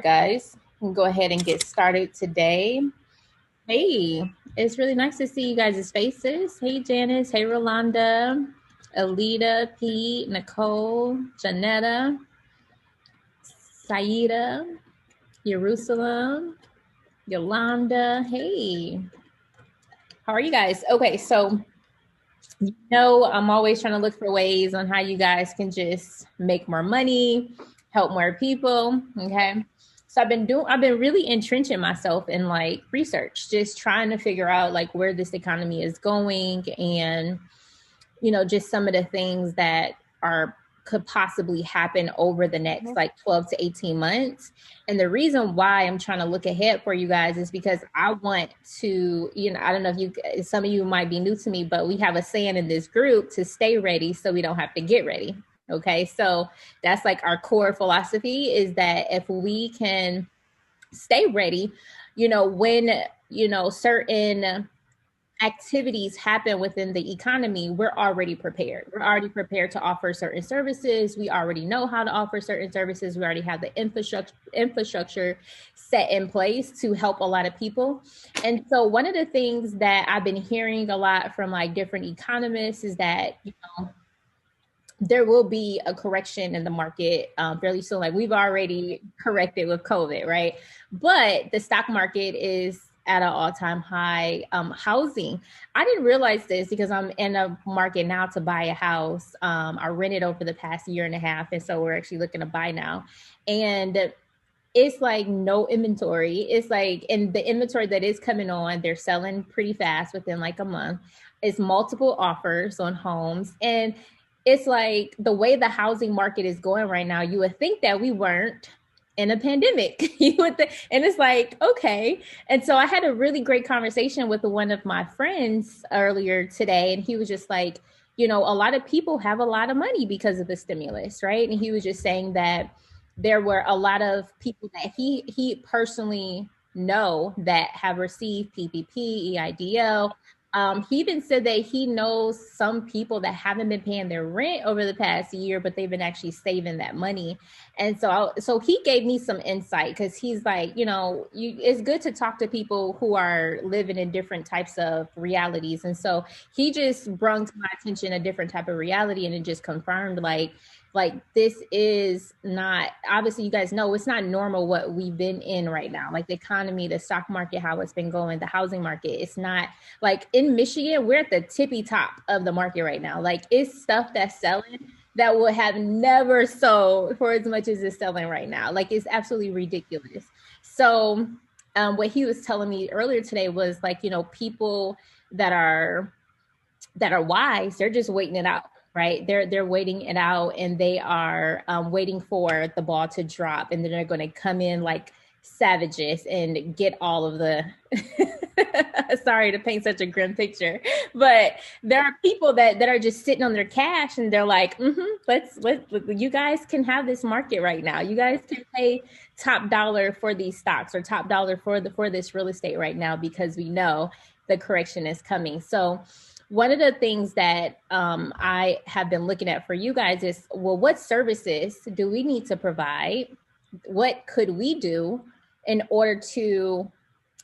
Guys, we'll go ahead and get started today. Hey, it's really nice to see you guys' faces. Hey, Janice. Hey, Rolanda, Alita, Pete, Nicole, Janetta, Saida, Jerusalem, Yolanda. Hey, how are you guys? Okay, so I'm always trying to look for ways on how you guys can just make more money, help more people. Okay. So I've been really entrenching myself in like research, just trying to figure out like where this economy is going and, just some of the things that are could possibly happen over the next like 12 to 18 months. And the reason why I'm trying to look ahead for you guys is because I want to, I don't know if some of you might be new to me, but we have a saying in this group to stay ready so we don't have to get ready. Okay. So that's like our core philosophy is that if we can stay ready, when, certain activities happen within the economy, we're already prepared. We're already prepared to offer certain services. We already know how to offer certain services. We already have the infrastructure set in place to help a lot of people. And so one of the things that I've been hearing a lot from like different economists is that, there will be a correction in the market fairly soon. Like we've already corrected with COVID, right? But the stock market is at an all-time high. Housing, I didn't realize this because I'm in a market now to buy a house. I rented over the past year and a half, and so we're actually looking to buy now. And it's like no inventory. It's like, and the inventory that is coming on, they're selling pretty fast within like a month. It's multiple offers on homes. And it's like the way the housing market is going right now, you would think that we weren't in a pandemic. And it's like, okay. And so I had a really great conversation with one of my friends earlier today, and he was just like, a lot of people have a lot of money because of the stimulus, right? And he was just saying that there were a lot of people that he personally know that have received PPP, EIDL. He even said that he knows some people that haven't been paying their rent over the past year, but they've been actually saving that money. And so he gave me some insight because he's like, it's good to talk to people who are living in different types of realities. And so he just brought to my attention a different type of reality, and it just confirmed like this is not, obviously you guys know it's not normal what we've been in right now, like the economy, the stock market, how it's been going, the housing market. It's not like in Michigan, we're at the tippy top of the market right now. Like it's stuff that's selling that would have never sold for as much as it's selling right now. Like it's absolutely ridiculous. So what he was telling me earlier today was like, people that are wise, they're just waiting it out, right? They're waiting it out, and they are waiting for the ball to drop, and then they're going to come in like savages and get all of the sorry to paint such a grim picture, but there are people that are just sitting on their cash, and they're like, let's you guys can have this market right now. You guys can pay top dollar for these stocks or top dollar for this real estate right now, because we know the correction is coming. So one of the things that I have been looking at for you guys is, well, what services do we need to provide? What could we do in order to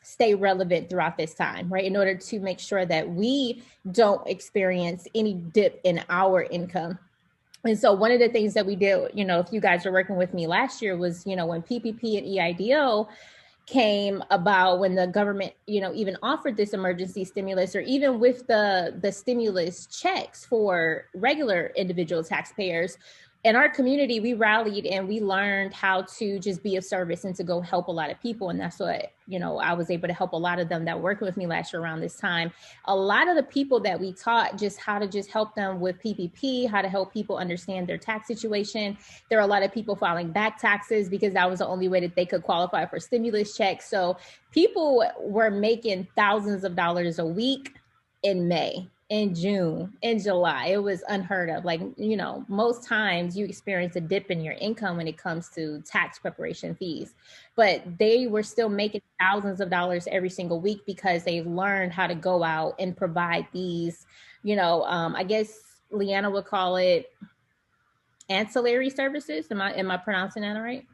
stay relevant throughout this time, right? In order to make sure that we don't experience any dip in our income. And so one of the things that we did, if you guys were working with me last year, was, when PPP and EIDL came about, when the government, even offered this emergency stimulus, or even with the stimulus checks for regular individual taxpayers. In our community, we rallied and we learned how to just be of service and to go help a lot of people. And that's what, I was able to help a lot of them that worked with me last year around this time. A lot of the people that we taught just how to just help them with PPP, how to help people understand their tax situation. There are a lot of people filing back taxes because that was the only way that they could qualify for stimulus checks. So people were making thousands of dollars a week in May, in June, in July. It was unheard of. Like, most times you experience a dip in your income when it comes to tax preparation fees, but they were still making thousands of dollars every single week because they learned how to go out and provide these, I guess Leanna would call it ancillary services. Am I pronouncing that all right?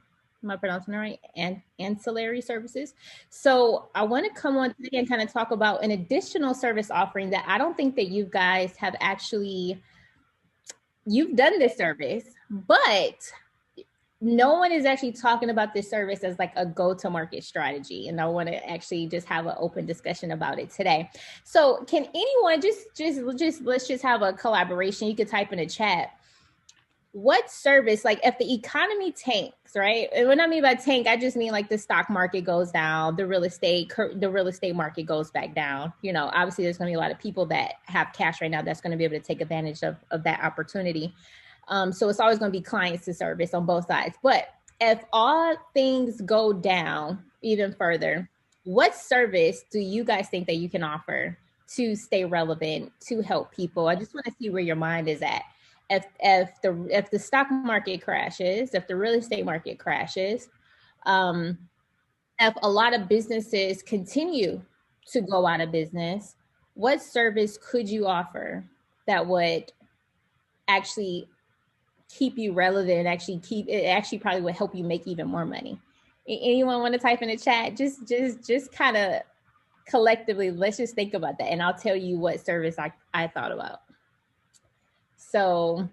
Am I pronouncing it right? And ancillary services. So I want to come on today and kind of talk about an additional service offering that I don't think that you guys have actually, you've done this service, but no one is actually talking about this service as like a go-to-market strategy. And I want to actually just have an open discussion about it today. So can anyone let's just have a collaboration. You could type in a chat. What service, like if the economy tanks, right? And what I mean by tank, I just mean like the stock market goes down, the real estate market goes back down. You know, obviously there's going to be a lot of people that have cash right now that's going to be able to take advantage of that opportunity. So it's always going to be clients to service on both sides. But if all things go down even further, what service do you guys think that you can offer to stay relevant, to help people? I just want to see where your mind is at. If the stock market crashes, if the real estate market crashes, if a lot of businesses continue to go out of business, what service could you offer that would actually keep you relevant, actually probably would help you make even more money? Anyone want to type in the chat? Just kind of collectively, let's just think about that. And I'll tell you what service I thought about. So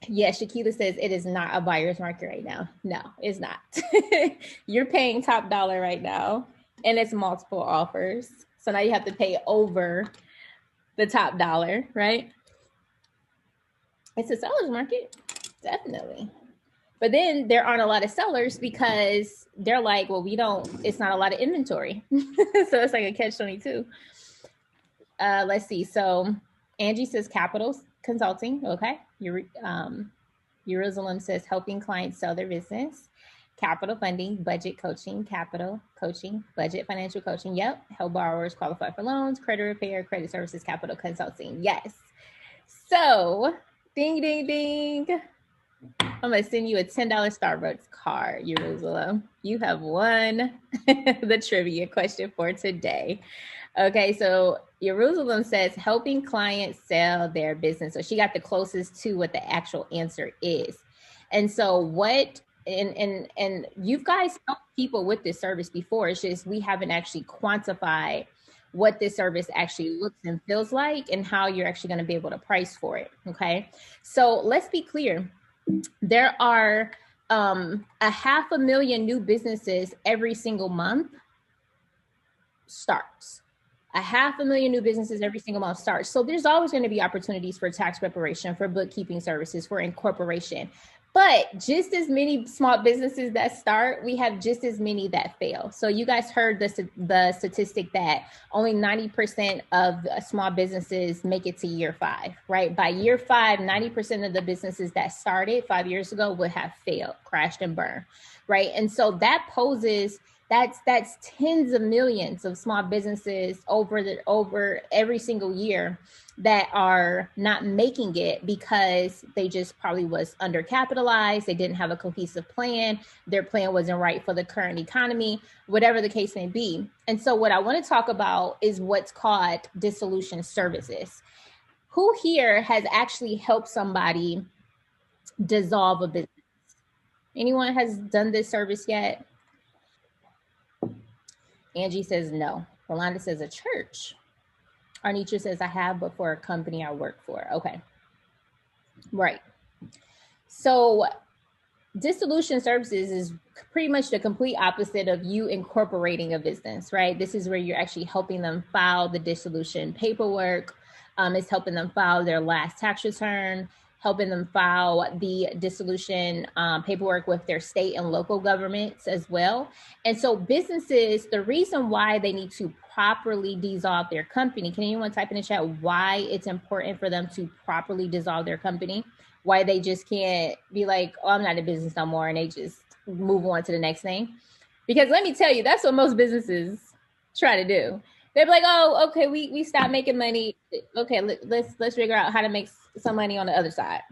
yeah, Shakila says it is not a buyer's market right now. No, it's not. You're paying top dollar right now, and it's multiple offers. So now you have to pay over the top dollar, right? It's a seller's market, definitely. But then there aren't a lot of sellers because they're like, well, it's not a lot of inventory. So it's like a catch-22. Let's see. So Angie says capital consulting. Okay. Jerusalem says helping clients sell their business. Capital funding, budget coaching, capital coaching, budget financial coaching. Yep. Help borrowers qualify for loans, credit repair, credit services, capital consulting. Yes. So ding, ding, ding. I'm going to send you a $10 Starbucks card, Jerusalem. You have won the trivia question for today. Okay, so Jerusalem says helping clients sell their business. So she got the closest to what the actual answer is. And so and you guys helped people with this service before. It's just we haven't actually quantified what this service actually looks and feels like and how you're actually going to be able to price for it. Okay, so let's be clear. There are 500,000 new businesses every single month starts. 500,000 new businesses every single month starts. So there's always going to be opportunities for tax preparation, for bookkeeping services, for incorporation. But just as many small businesses that start, we have just as many that fail. So you guys heard the statistic that only 90% of small businesses make it to year 5, right? By year 5, 90% of the businesses that started 5 years ago would have failed, crashed and burned, right? And so that poses that's tens of millions of small businesses over every single year that are not making it because they just probably was undercapitalized. They didn't have a cohesive plan. Their plan wasn't right for the current economy, whatever the case may be. And so what I want to talk about is what's called dissolution services. Who here has actually helped somebody dissolve a business? Anyone has done this service yet? Angie says no. Rolanda says a church. Arnitra says I have, but for a company I work for. Okay. Right. So dissolution services is pretty much the complete opposite of you incorporating a business, right? This is where you're actually helping them file the dissolution paperwork. It's helping them file their last tax return, helping them file the dissolution paperwork with their state and local governments as well. And so businesses, the reason why they need to properly dissolve their company, can anyone type in the chat why it's important for them to properly dissolve their company? Why they just can't be like, oh, I'm not in business no more, and they just move on to the next thing? Because let me tell you, that's what most businesses try to do. They're like, oh, okay, we stopped making money. Okay, let's figure out how to make some money on the other side.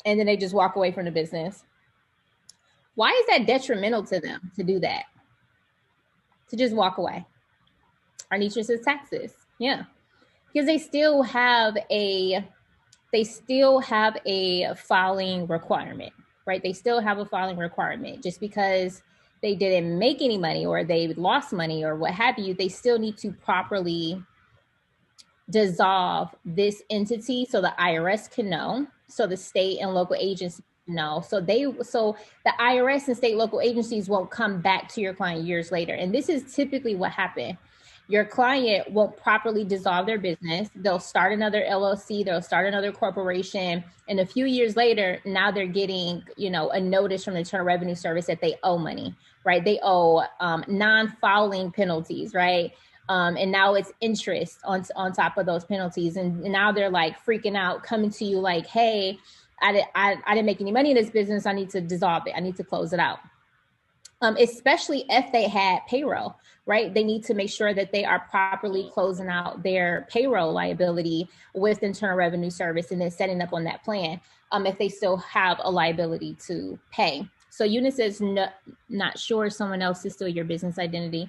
And then they just walk away from the business. Why is that detrimental to them to do that? To just walk away? Arnitra says taxes. Yeah. Because they still have a filing requirement, right? They still have a filing requirement. Just because they didn't make any money or they lost money or what have you, they still need to properly dissolve this entity so the IRS can know, so the state and local agencies know, so the IRS and state local agencies won't come back to your client years later. And this is typically what happened. Your client won't properly dissolve their business. They'll start another LLC, they'll start another corporation, and a few years later, now they're getting, a notice from the Internal Revenue Service that they owe money, right? They owe non-filing penalties, right? And now it's interest on top of those penalties. And now they're like freaking out, coming to you like, hey, I didn't make any money in this business. I need to dissolve it. I need to close it out. Especially if they had payroll, right? They need to make sure that they are properly closing out their payroll liability with Internal Revenue Service and then setting up on that plan if they still have a liability to pay. So Eunice says, no, not sure someone else is still your business identity.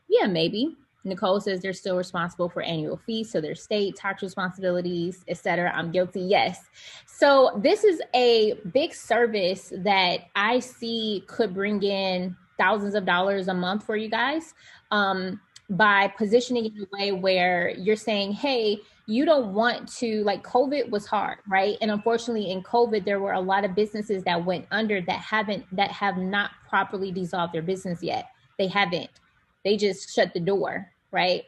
Yeah, maybe. Nicole says they're still responsible for annual fees, so their state tax responsibilities, etc. I'm guilty. Yes. So this is a big service that I see could bring in thousands of dollars a month for you guys by positioning it in a way where you're saying, hey, you don't want to, like, COVID was hard, right? And unfortunately in COVID, there were a lot of businesses that went under that have not properly dissolved their business yet. They haven't. They just shut the door, right?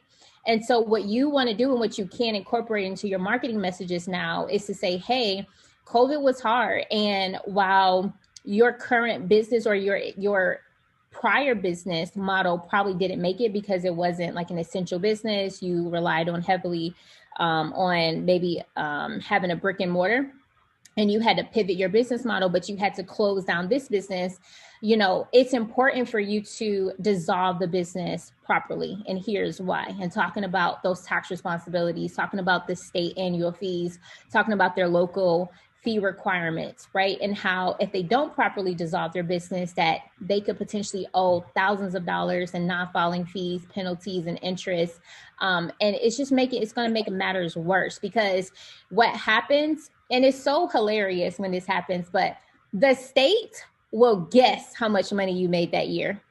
And so what you want to do and what you can incorporate into your marketing messages now is to say, hey, COVID was hard. And while your current business or your prior business model probably didn't make it because it wasn't like an essential business, you relied on heavily on maybe having a brick and mortar, and you had to pivot your business model, but you had to close down this business. It's important for you to dissolve the business properly. And here's why. And talking about those tax responsibilities, talking about the state annual fees, talking about their local fee requirements, right? And how if they don't properly dissolve their business, that they could potentially owe thousands of dollars in non-filing fees, penalties, and interest. And it's going to make matters worse, because what happens, and it's so hilarious when this happens, but the state will guess how much money you made that year,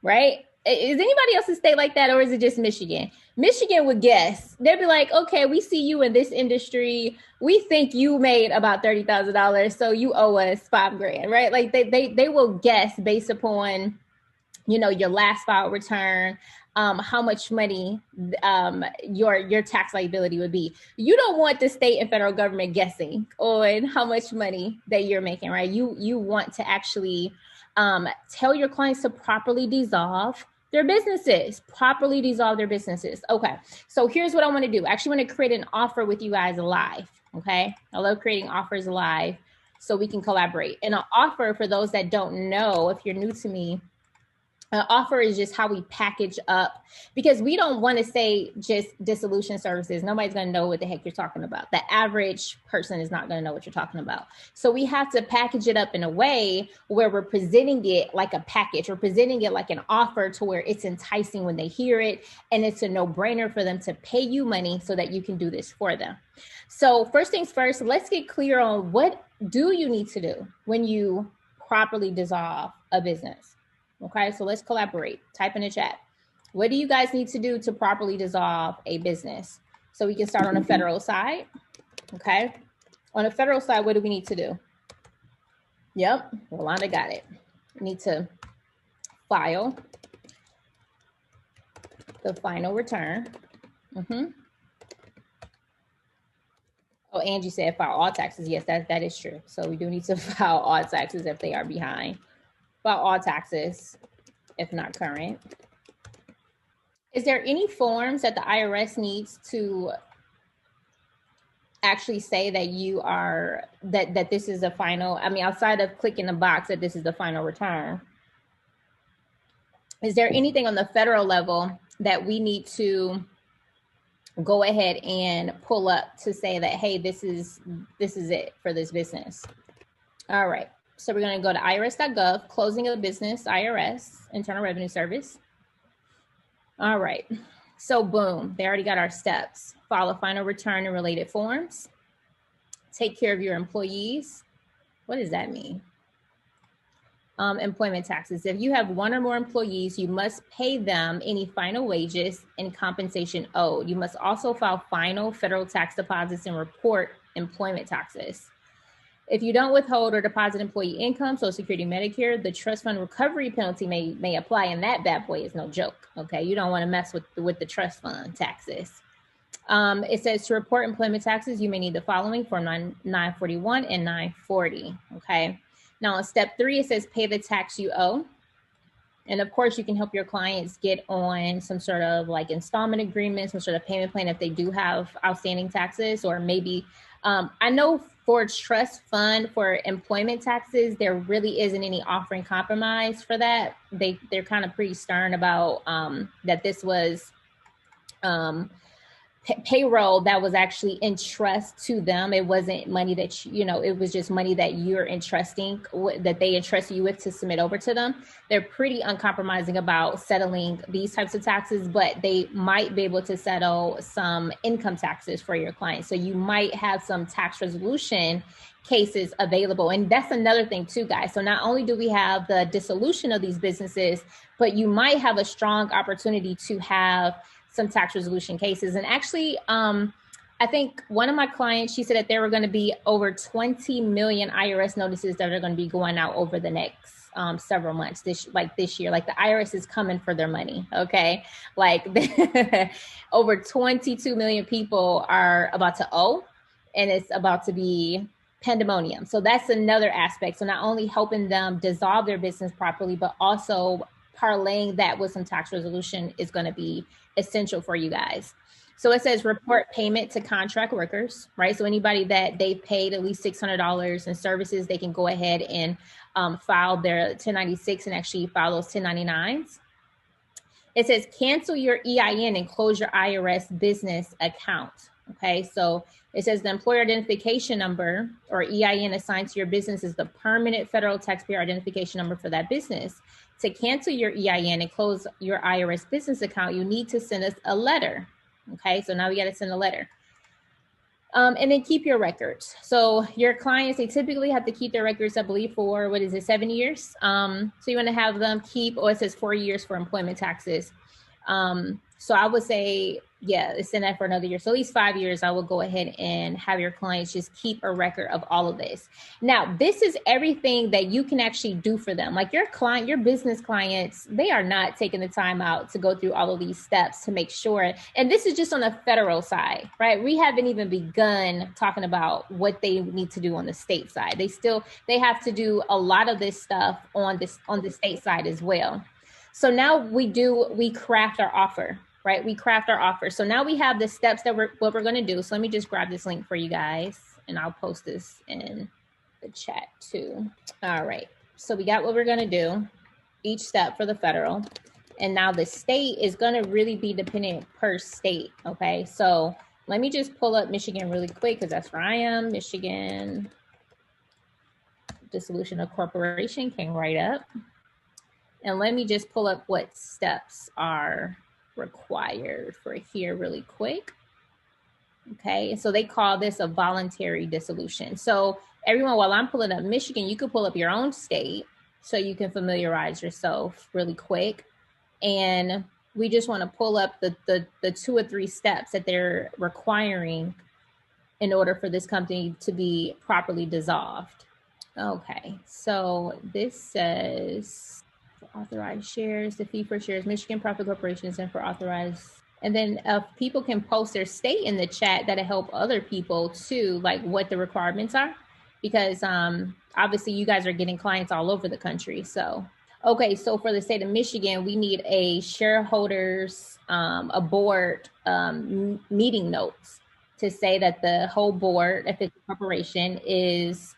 right? Is anybody else's state like that, or is it just Michigan? Michigan would guess. They'd be like, okay, we see you in this industry. We think you made about $30,000, so you owe us $5,000, right? Like they will guess based upon, your last filed return, how much money your tax liability would be. You don't want the state and federal government guessing on how much money that you're making, right? You want to actually tell your clients to properly dissolve their businesses, Okay, so here's what I want to do. I actually want to create an offer with you guys live, okay? I love creating offers live so we can collaborate. And an offer, for those that don't know, if you're new to me, an offer is just how we package up, because we don't want to say just dissolution services. Nobody's going to know what the heck you're talking about. The average person is not going to know what you're talking about. So we have to package it up in a way where we're presenting it like a package. We're presenting it like an offer to where it's enticing when they hear it, and it's a no-brainer for them to pay you money so that you can do this for them. So first things first, let's get clear on what do you need to do when you properly dissolve a business. Okay, so let's collaborate. Type in the chat. What do you guys need to do to properly dissolve a business? So we can start on the federal side. Okay, on the federal side, what do we need to do? Yep, Rolanda got it. We need to file the final return. Oh, Angie said file all taxes. Yes, that is true. So we do need to file all taxes if they are behind. File all taxes if not current. Is there any forms that the IRS needs to actually say that you are, that this is the final, outside of clicking the box that this is the final return? Is there anything on the federal level that we need to go ahead and pull up to say that, hey, this is it for this business? All right. So we're going to go to irs.gov, closing of business, IRS, Internal Revenue Service. All right. So boom, they already got our steps. File a final return and related forms. Take care of your employees. What does that mean? employment taxes. If you have one or more employees, you must pay them any final wages and compensation owed. You must also file final federal tax deposits and report employment taxes. If you don't withhold or deposit employee income, Social Security, Medicare, the trust fund recovery penalty may apply, and that bad boy is no joke. Okay, you don't want to mess with the trust fund taxes. It says to report employment taxes, you may need the following: Form 941 and 940. Okay. Now, on step 3, it says pay the tax you owe. And of course, you can help your clients get on some sort of like installment agreement, some sort of payment plan if they do have outstanding taxes, or maybe I know for trust fund for employment taxes, there really isn't any offering compromise for that. They're kind of pretty stern about that this was payroll that was actually in trust to them. It wasn't money that, it was just money that you're entrusting, that they entrust you with to submit over to them. They're pretty uncompromising about settling these types of taxes, but they might be able to settle some income taxes for your clients. So you might have some tax resolution cases available. And that's another thing too, guys. So not only do we have the dissolution of these businesses, but you might have a strong opportunity to have some tax resolution cases. And actually, I think one of my clients, she said that there were going to be over 20 million IRS notices that are going to be going out over the next several months this year. Like the IRS is coming for their money. Okay. Like over 22 million people are about to owe, and it's about to be pandemonium. So that's another aspect. So not only helping them dissolve their business properly, but also parlaying that with some tax resolution is going to be essential for you guys. So it says report payment to contract workers, right? So anybody that they've paid at least $600 in services, they can go ahead and file their 1096 and actually file those 1099s. It says cancel your EIN and close your IRS business account. Okay, so it says the employer identification number or EIN assigned to your business is the permanent federal taxpayer identification number for that business. To cancel your EIN and close your IRS business account, you need to send us a letter. Okay, so now we got to send a letter. And then keep your records. So your clients, they typically have to keep their records, I believe, for 7 years. So you want to have them keep, it says 4 years for employment taxes. So I would say, yeah, extend that for another year. So at least 5 years, I will go ahead and have your clients just keep a record of all of this. Now, this is everything that you can actually do for them. Like your client, your business clients, they are not taking the time out to go through all of these steps to make sure. And this is just on the federal side, right? We haven't even begun talking about what they need to do on the state side. They have to do a lot of this stuff on the state side as well. So now we craft our offer. Right? We craft our offer. So now we have the steps that what we're going to do. So let me just grab this link for you guys and I'll post this in the chat too. All right. So we got what we're going to do, each step for the federal. And now the state is going to really be dependent per state. Okay. So let me just pull up Michigan really quick because that's where I am. Michigan dissolution of corporation came right up. And let me just pull up what steps are required for here really quick. Okay, so they call this a voluntary dissolution. So everyone, while I'm pulling up Michigan, you could pull up your own state so you can familiarize yourself really quick. And we just want to pull up the 2 or 3 steps that they're requiring in order for this company to be properly dissolved. Okay, so this says authorized shares, the fee for shares, Michigan profit corporations, and for authorized. And then people can post their state in the chat, that'll help other people too, like what the requirements are, because obviously you guys are getting clients all over the country. So, okay, so for the state of Michigan, we need a shareholders, a board meeting notes to say that the whole board, if it's a corporation, is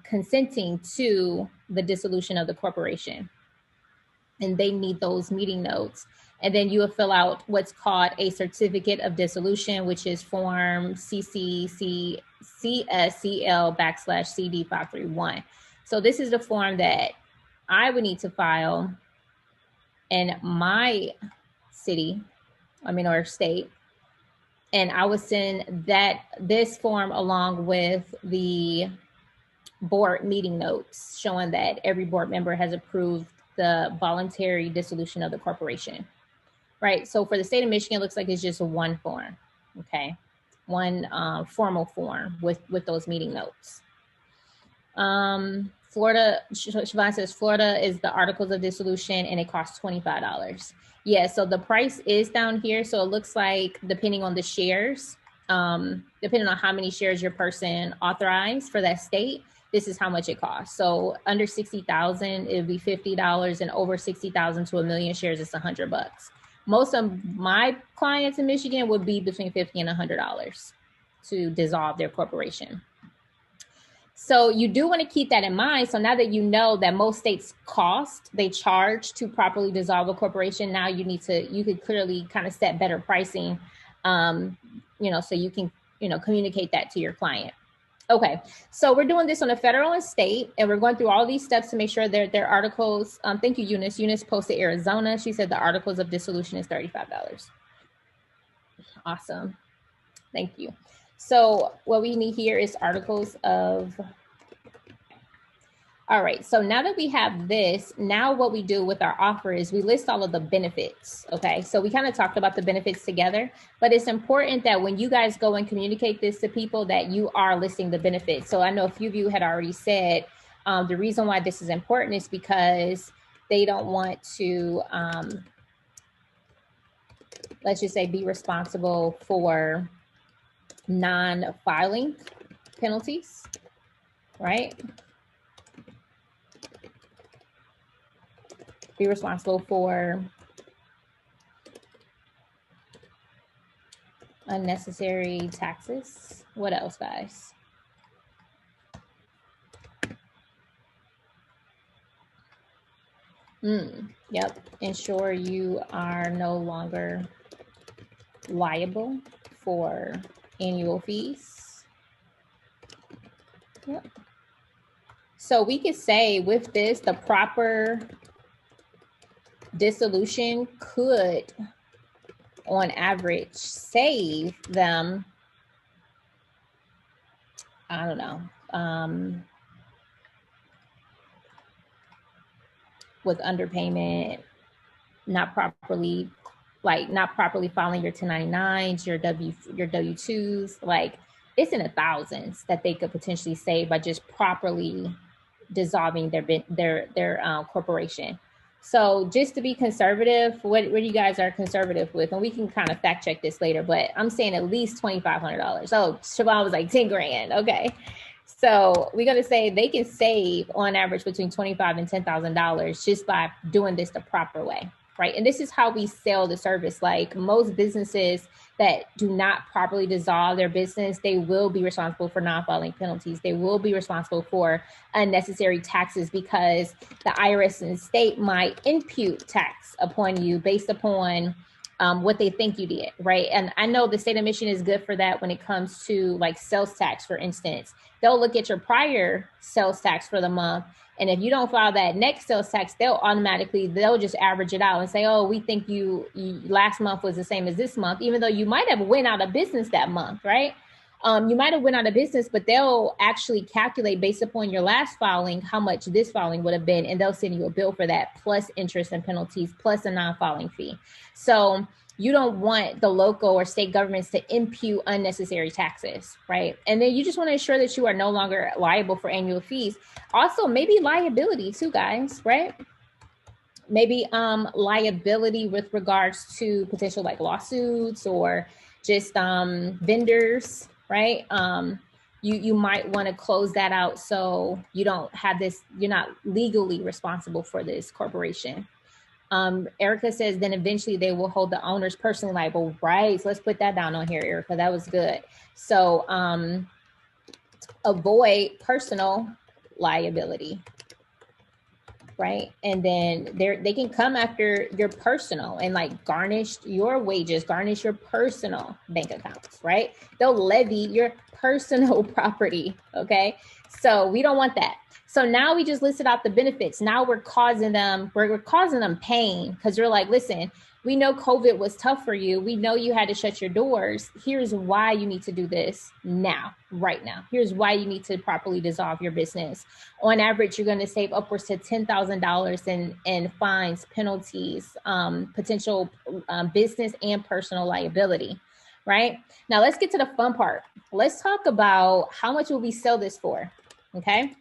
consenting to the dissolution of the corporation. And they need those meeting notes. And then you will fill out what's called a certificate of dissolution, which is form CCCSCL/CD531. So this is the form that I would need to file in my city, or state. And I would send this form along with the board meeting notes showing that every board member has approved the voluntary dissolution of the corporation, right? So for the state of Michigan, it looks like it's just one form, okay? One formal form with those meeting notes. Florida, Siobhan says, Florida is the articles of dissolution and it costs $25. Yeah, so the price is down here. So it looks like depending on the shares, depending on how many shares your person authorized for that state, this is how much it costs. So under 60,000, it would be $50, and over 60,000 to 1 million shares, it's $100. Most of my clients in Michigan would be between $50 and $100 to dissolve their corporation. So you do want to keep that in mind. So now that you know that most states they charge to properly dissolve a corporation, now you could clearly kind of set better pricing, so you can, communicate that to your client. Okay, so we're doing this on a federal and state, and we're going through all these steps to make sure their articles. Thank you, Eunice. Eunice posted Arizona. She said the articles of dissolution is $35. Awesome. Thank you. So what we need here is articles of. All right, so now that we have this, now what we do with our offer is we list all of the benefits, okay? So we kind of talked about the benefits together, but it's important that when you guys go and communicate this to people that you are listing the benefits. So I know a few of you had already said the reason why this is important is because they don't want to, let's just say, be responsible for non-filing penalties, right? Be responsible for unnecessary taxes. What else, guys? Yep. Ensure you are no longer liable for annual fees. Yep. So we could say with this, the proper dissolution could, on average, save them, I don't know, with underpayment, not properly filing your 1099s, your W-2s, like it's in the thousands that they could potentially save by just properly dissolving their corporation. So just to be conservative, what you guys are conservative with, and we can kind of fact check this later, but I'm saying at least $2,500. Oh, Siobhan was like 10 grand. Okay. So we're going to say they can save on average between $25,000 and $10,000 just by doing this the proper way. Right. And this is how we sell the service. Like most businesses that do not properly dissolve their business, they will be responsible for non-filing penalties. They will be responsible for unnecessary taxes because the IRS and state might impute tax upon you based upon what they think you did. Right. And I know the state of Michigan is good for that when it comes to like sales tax, for instance. They'll look at your prior sales tax for the month. And if you don't file that next sales tax, they'll just average it out and say, oh, we think you last month was the same as this month, even though you might have went out of business that month, right? You might have went out of business, but they'll actually calculate based upon your last filing, how much this filing would have been. And they'll send you a bill for that, plus interest and penalties, plus a non-filing fee. So you don't want the local or state governments to impute unnecessary taxes, right? And then you just want to ensure that you are no longer liable for annual fees. Also, maybe liability too, guys, right? Maybe liability with regards to potential like lawsuits or just vendors, right? You might want to close that out so you don't have this, you're not legally responsible for this corporation. Erica says, then eventually they will hold the owners personally liable, right? So let's put that down on here, Erica. That was good. So avoid personal liability, right? And then they can come after your personal and like garnish your wages, garnish your personal bank accounts, right? They'll levy your personal property, okay? So we don't want that. So now we just listed out the benefits. Now we're causing them pain because you're like, listen, we know COVID was tough for you. We know you had to shut your doors. Here's why you need to do this now, right now. Here's why you need to properly dissolve your business. On average, you're going to save upwards to $10,000 in fines, penalties, potential business and personal liability, right? Now let's get to the fun part. Let's talk about how much will we sell this for, okay?